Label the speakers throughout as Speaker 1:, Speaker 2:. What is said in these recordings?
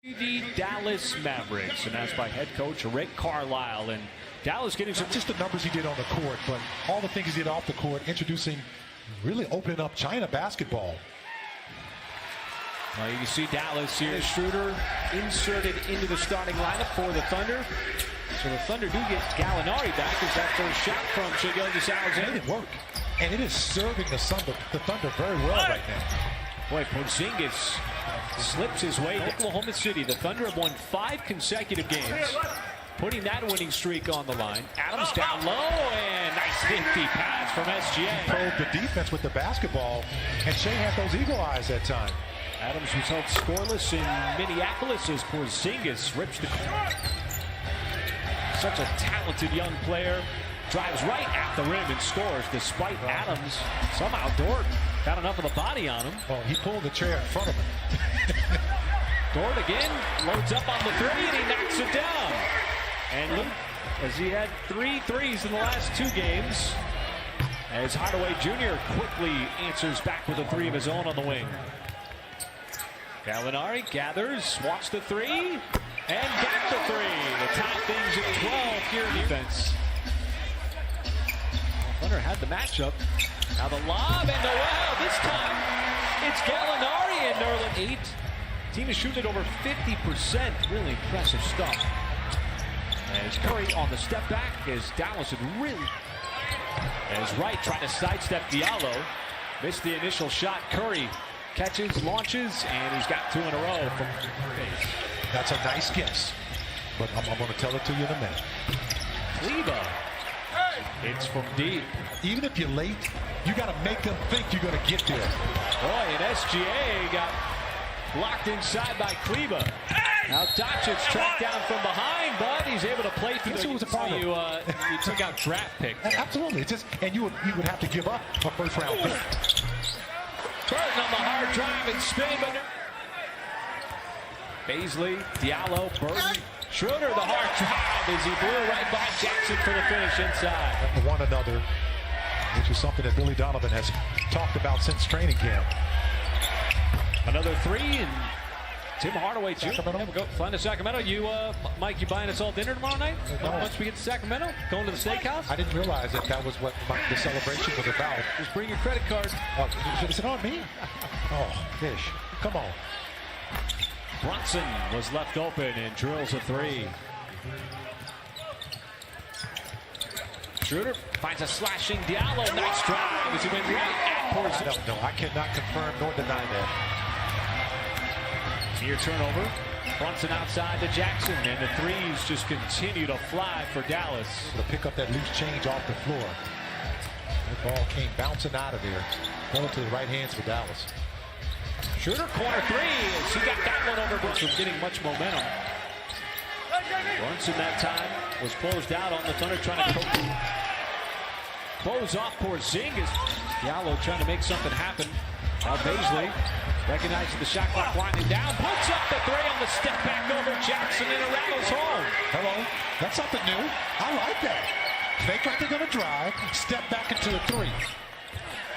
Speaker 1: The Dallas Mavericks, and that's by head coach Rick Carlisle. And Dallas getting some...
Speaker 2: Not just the numbers he did on the court, but all the things he did off the court, introducing, really opening up China basketball.
Speaker 1: Well, you can see Dallas here. Schroeder inserted into the starting lineup for the Thunder. So the Thunder do get Gallinari back as that first shot from Shai Gilgeous-Alexander.
Speaker 2: It didn't work, and it is serving the Thunder very well right now.
Speaker 1: Boy, Porzingis slips his way to Oklahoma City. The Thunder have won 5 consecutive games, putting that winning streak on the line. Adams down low, and nice nifty pass from SGA.
Speaker 2: Controlled the defense with the basketball, and Shai had those eagle eyes that time.
Speaker 1: Adams was held scoreless in Minneapolis as Porzingis rips the corner. Such a talented young player. Drives right at the rim and scores despite Adams somehow Dort got enough of the body on him.
Speaker 2: Oh, he pulled the chair in front of him.
Speaker 1: Dort again loads up on the three and he knocks it down. And look, as he had 3 threes in the last 2 games, as Hardaway Jr. quickly answers back with a 3 of his own on the wing. Gallinari gathers, walks the 3, and got the 3 to tie things at 12 here in defense. Thunder had the matchup. Now the lob and Noel. This time it's Gallinari and Nerlens 8. Team is shooting at over 50%. Really impressive stuff. As Curry on the step back as Dallas had really... As Wright trying to sidestep Diallo. Missed the initial shot. Curry catches, launches, and he's got 2 in a row from base.
Speaker 2: That's a nice guess, but I'm going to tell it to you in a minute.
Speaker 1: Kleber. It's from deep.
Speaker 2: Even if you're late, you got to make them think you're going to get there.
Speaker 1: Boy, and SGA got locked inside by Kleber. Now Doncic tracked down from behind, but he's able to play through the... You took out draft pick.
Speaker 2: Absolutely. It's just, and you would have to give up a first-round pick.
Speaker 1: Burton on the hard drive and spin, but... Baisley, Diallo, Burton, Schroeder, the hard drive as he blew right by Jackson for the finish inside.
Speaker 2: One another, which is something that Billy Donovan has talked about since training camp.
Speaker 1: Another 3, and Tim Hardaway Jr. Go flying to Sacramento. Mike, you buying us all dinner tomorrow night?
Speaker 2: No.
Speaker 1: Once we get to Sacramento, going to the steakhouse?
Speaker 2: I didn't realize that was what the celebration was about.
Speaker 1: Just bring your credit card.
Speaker 2: Is it on me? Oh, fish. Come on.
Speaker 1: Brunson was left open and drills a 3. Schroeder finds a slashing Diallo. Nice drive as he went right at Porzingis.
Speaker 2: No, I cannot confirm nor deny that.
Speaker 1: Near turnover. Brunson outside to Jackson, and the 3s just continue to fly for Dallas.
Speaker 2: To pick up that loose change off the floor. That ball came bouncing out of there. Going to the right hands for Dallas.
Speaker 1: Schroeder, corner 3, as he got that one over Brunson, getting much momentum. Brunson that time was closed out on the Thunder, trying to close off Porzingis. Diallo trying to make something happen. Now Baisley, recognizing the shot clock winding down, puts up the 3 on the step back over Jackson, and it rattles home.
Speaker 2: Hello, that's something new. I like that. Fake like they're going to drive, step back into the 3.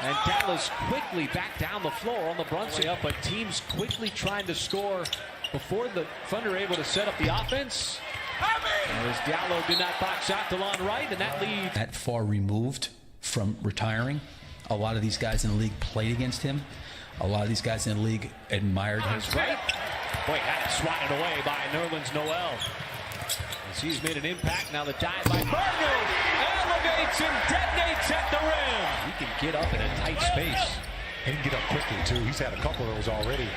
Speaker 1: And Dallas quickly back down the floor on the Brunson up, but teams quickly trying to score before the Thunder are able to set up the offense. As Diallo did not box out DeLon Wright, and that leaves...
Speaker 3: That far removed from retiring. A lot of these guys in the league played against him. A lot of these guys in the league admired him.
Speaker 1: Right. Boy, had swatted away by Nerlens Noel. As he's made an impact, now the dive by Burton elevates and detonates at the rim. He can get up in a tight space.
Speaker 2: He can get up quickly, too. He's had a couple of those already.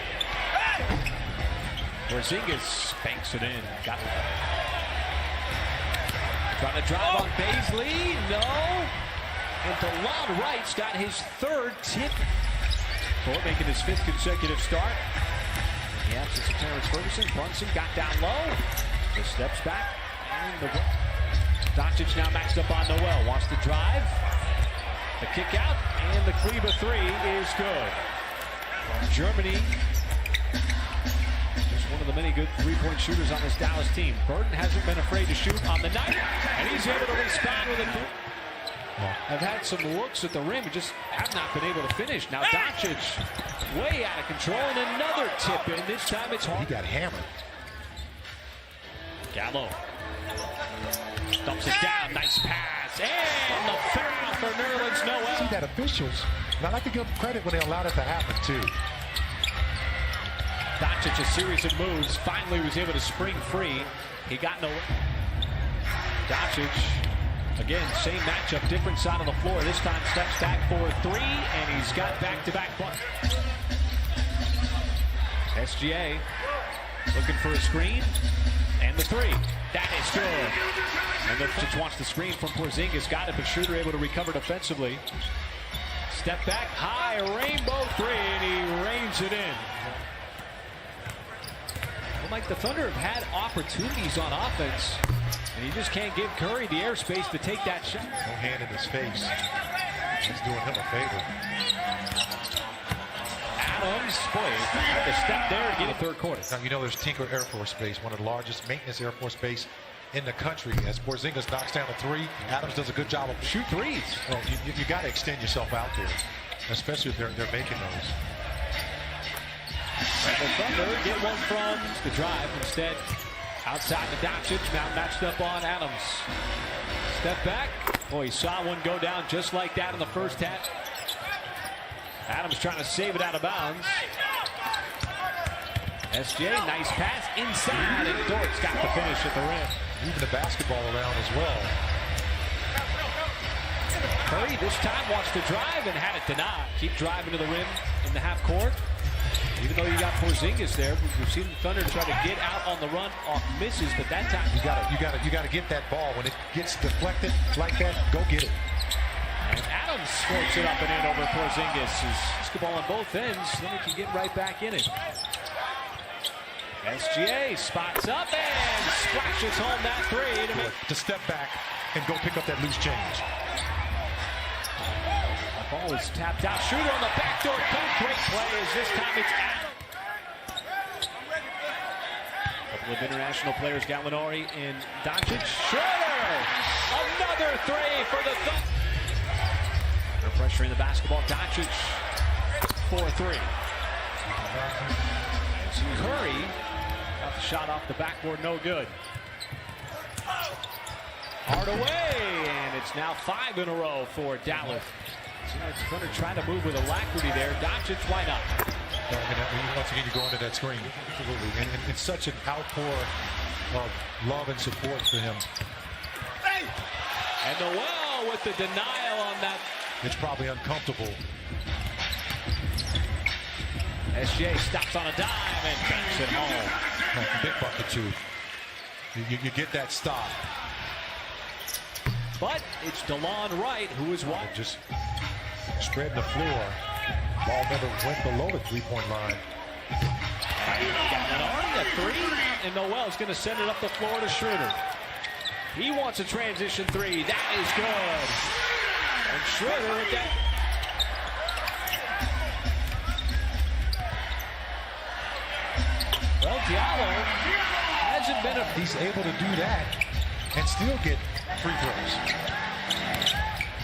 Speaker 1: Porzingis banks it in. Got it. Trying to drive on Baisley. No. And DeLon Wright's got his 3rd tip. For making his 5th consecutive start. In the absence of Terrence Ferguson, Brunson got down low. Just steps back. And Doncic now maxed up on Noel. Wants to drive. The kick out. And the Kleber 3 is good. From Germany. Just one of the many good 3-point shooters on this Dallas team. Burton hasn't been afraid to shoot on the night. And he's able to respond with a... Have had some looks at the rim, just have not been able to finish. Now Doncic way out of control, and another tip in. This time it's hard.
Speaker 2: He got hammered.
Speaker 1: Gallo dumps it down. Nice pass. And the foul for Nerlens Noel.
Speaker 2: See that officials, and I like to give them credit when they allow that to happen too.
Speaker 1: Doncic, a series of moves, finally was able to spring free. He got no. Doncic, again, same matchup, different side of the floor. This time steps back for three, and he's got back-to-back buckets. SGA looking for a screen, and the three. That is good. And then just wants the screen from Porzingis. Got it, but Schroeder able to recover defensively. Step back, high, rainbow three, and he rains it in. Well, Mike, the Thunder have had opportunities on offense, and you just can't give Curry the airspace to take that shot.
Speaker 2: No hand in his face. He's doing him a favor.
Speaker 1: Adams, boy, had to step there to get it third quarter.
Speaker 2: Now, you know there's Tinker Air Force Base, one of the largest maintenance Air Force Base in the country. As Porzingis knocks down a three, Adams does a good job of
Speaker 1: shoot threes.
Speaker 2: Well, you got to extend yourself out there, especially if they're making those.
Speaker 1: And the Thunder get one from the drive. Instead, outside the Doncic, now matched up on Adams. Step back. Boy, he saw one go down just like that in the first half. Adams trying to save it out of bounds. SJ, nice pass inside, and Dort's got the finish at the rim.
Speaker 2: Moving the basketball around as well.
Speaker 1: Curry this time wants to drive and had it denied. Keep driving to the rim in the half court. Even though you got Porzingis there, we've seen the Thunder try to get out on the run off misses, but that time
Speaker 2: you gotta get that ball when it gets deflected like that. Go get it.
Speaker 1: And Adams floats it up and in over Porzingis. Basketball on both ends, then he can get right back in it. SGA spots up and splashes home that three to make
Speaker 2: to step back and go pick up that loose change.
Speaker 1: The ball is tapped out. Shooter on the backdoor cut. Great play as this time it's Adams. A couple of international players, Gallinari and Doncic. Schroeder! Another three for the Thunder. They're pressuring the basketball. Doncic for three. Curry got the shot off the backboard, no good. Hardaway, and it's now 5 in a row for Dallas. So it's Thunder trying to move with alacrity there. Doncic, why not?
Speaker 2: Once again, you go into that screen. Absolutely. And it's such an outpour of love and support for him.
Speaker 1: And Noel with the denial on that.
Speaker 2: It's probably uncomfortable.
Speaker 1: SJ stops on a dime and banks it home.
Speaker 2: Big bucket, too. You get that stop.
Speaker 1: But it's DeLon Wright who is wide.
Speaker 2: Just spreading the floor. Ball never went below the three-point line.
Speaker 1: Gallinari at three, and Noel's going to send it up the floor to Schroeder. He wants a transition three. That is good. And Schroeder with that. Well, Diallo hasn't been a...
Speaker 2: He's able to do that and still get free throws.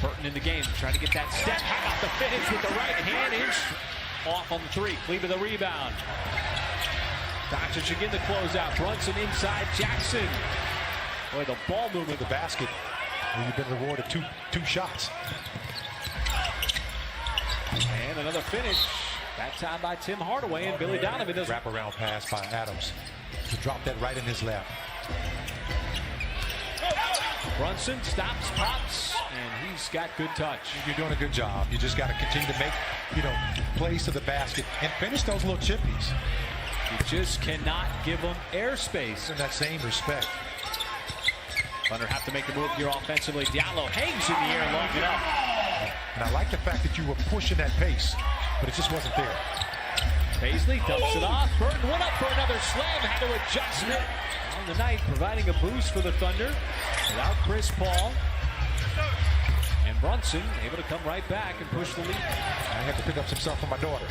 Speaker 1: Burton in the game, trying to get that step. How about the finish with the right hand? Inch off on the three. Cleaver the rebound. Doncic again the closeout. Brunson inside Jackson. Boy, the ball movement.
Speaker 2: The basket. And you've been rewarded two shots.
Speaker 1: And another finish. That time by Tim Hardaway, and Billy Donovan does
Speaker 2: wraparound pass by Adams to drop that right in his lap.
Speaker 1: Brunson stops, pops, and he's got good touch.
Speaker 2: You're doing a good job. You just got to continue to make, plays to the basket and finish those little chippies.
Speaker 1: You just cannot give them airspace.
Speaker 2: In that same respect.
Speaker 1: Thunder have to make the move here offensively. Diallo hangs in the air and loads it up.
Speaker 2: And I like the fact that you were pushing that pace, but it just wasn't there.
Speaker 1: Paisley dumps it off. Burton went up for another slam. Had to adjust it on the night, providing a boost for the Thunder without Chris Paul. And Brunson able to come right back and push the lead.
Speaker 2: I have to pick up some stuff for my daughter.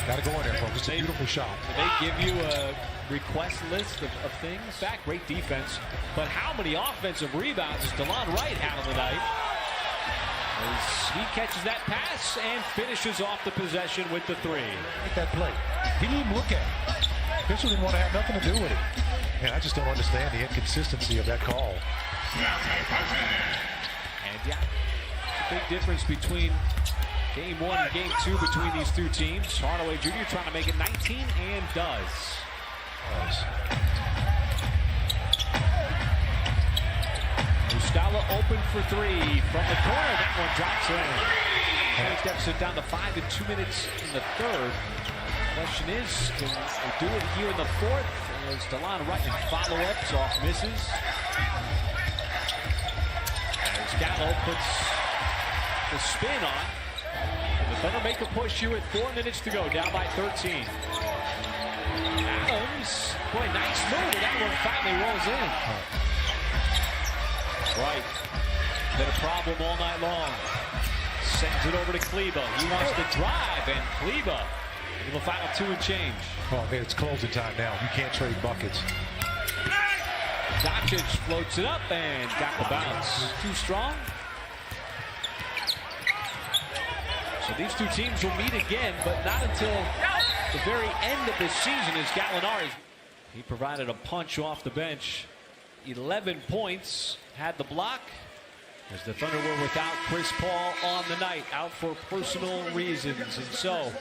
Speaker 2: Got to go in there, folks. It's a beautiful shot.
Speaker 1: They give you a request list of things. Back, great defense. But how many offensive rebounds does DeLon Wright have on the night? As he catches that pass and finishes off the possession with the three.
Speaker 2: Make that play. He didn't even look at it. Official didn't want to have nothing to do with it. Man, I just don't understand the inconsistency of that call.
Speaker 1: And yeah, a big difference between game 1 and game 2 between these two teams. Hardaway Jr. trying to make it 19 and does. Muscala open for 3 from the corner. That one drops in. He steps it down to 5 in 2 minutes in the third. Question is, can they do it here in the fourth? As DeLon Wright follow-ups off misses. As Gallo puts the spin on. And the Thunder make a push here with 4 minutes to go, down by 13. Adams, boy, nice move, and that one finally rolls in. Right, been a problem all night long. Sends it over to Kleber. He wants to drive, and Kleber in the final 2 and change.
Speaker 2: Oh man, it's closing time now. You can't trade buckets.
Speaker 1: Doncic floats it up and got the bounce. Too strong. So these two teams will meet again, but not until the very end of the season as Gallinari. He provided a punch off the bench. 11 points, had the block, as the Thunder were without Chris Paul on the night, out for personal reasons. And so